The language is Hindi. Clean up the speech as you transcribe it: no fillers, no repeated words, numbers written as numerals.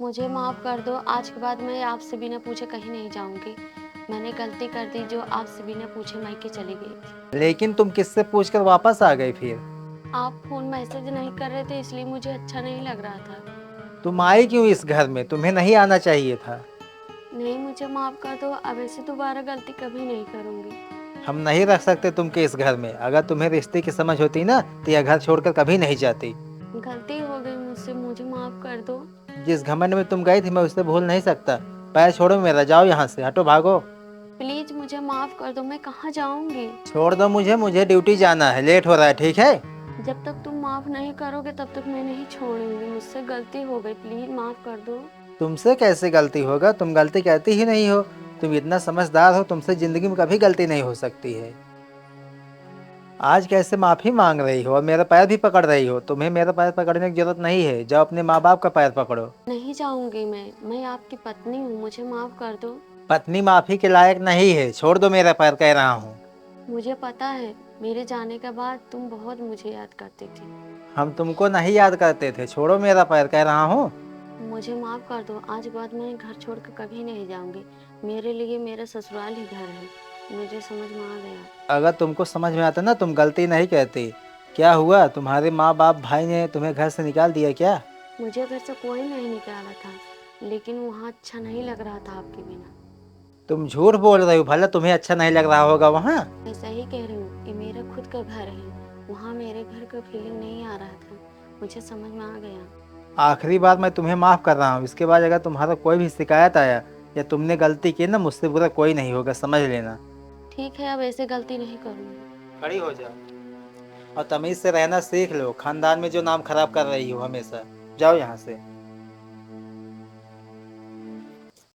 मुझे माफ़ कर दो, आज के बाद मैं आपसे बिना पूछे कहीं नहीं जाऊँगी। मैंने गलती कर दी जो आपसे बिना पूछे मायके चली गई। लेकिन तुम किससे पूछकर वापस आ गई फिर? आप फ़ोन मैसेज नहीं कर रहे थे इसलिए मुझे अच्छा नहीं लग रहा था। तुम आई क्यों इस घर में? तुम्हें नहीं आना चाहिए था। नहीं, मुझे माफ़ कर दो, अब ऐसे दोबारा गलती कभी नहीं करूँगी। हम नहीं रख सकते तुमके इस घर में। अगर तुम्हें रिश्ते की समझ होती ना तो यह घर छोड़कर कभी नहीं जाती। गलती हो गई मुझसे, मुझे माफ़ कर दो। जिस घमंड में तुम गई थी मैं उसे भूल नहीं सकता। पैर छोड़ो मेरा, जाओ यहाँ से, हटो, भागो। प्लीज़ मुझे माफ़ कर दो, मैं कहाँ जाऊँगी? छोड़ दो मुझे, मुझे ड्यूटी जाना है, लेट हो रहा है, ठीक है? जब तक तुम माफ़ नहीं करोगे तब तक मैं नहीं छोड़ूँगी। मुझसे गलती हो गई, प्लीज़ माफ़ कर दो। तुमसे कैसे गलती होगा? तुम गलती कहती ही नहीं हो। तुम इतना समझदार हो, तुमसे जिंदगी में कभी गलती नहीं हो सकती है। आज कैसे माफी मांग रही हो और मेरा पैर भी पकड़ रही हो? तुम्हें मेरा पैर पकड़ने की जरूरत नहीं है, जाओ अपने माँ बाप का पैर पकड़ो। नहीं जाऊँगी मैं आपकी पत्नी हूँ, मुझे माफ़ कर दो। पत्नी माफी के लायक नहीं है, छोड़ दो मेरा पैर, कह रहा हूँ। मुझे पता है, मेरे जाने के बाद तुम बहुत मुझे याद करती थी। हम तुमको नहीं याद करते थे, छोड़ो मेरा पैर, कह रहा हूँ। मुझे माफ़ कर दो, आज के बाद मैं घर छोड़कर कभी नहीं जाऊँगी। मेरे लिए मेरा ससुराल ही घर है, मुझे समझ में आ गया। अगर तुमको समझ में आता ना तुम गलती नहीं कहती। क्या हुआ, तुम्हारे माँ बाप भाई ने तुम्हें घर से निकाल दिया क्या? मुझे घर से कोई नहीं निकाला था, लेकिन वहाँ अच्छा नहीं लग रहा था आपके बिना। तुम झूठ बोल रही हो, भला तुम्हें अच्छा नहीं लग रहा होगा वहाँ। मैं सही कह रही हूँ, ये मेरा खुद का घर है, वहाँ मेरे घर का फीलिंग नहीं आ रहा था, मुझे समझ में आ गया। आखिरी बार मैं तुम्हें माफ कर रहा हूँ। इसके बाद अगर तुम्हारा कोई भी शिकायत आया या तुमने गलती की ना, मुझसे बुरा कोई नहीं होगा, समझ लेना। ठीक है, अब ऐसे गलती नहीं करूँगी। खड़ी हो जाओ और तमीज से रहना सीख लो। खानदान में जो नाम खराब कर रही हो हमेशा, जाओ यहाँ से।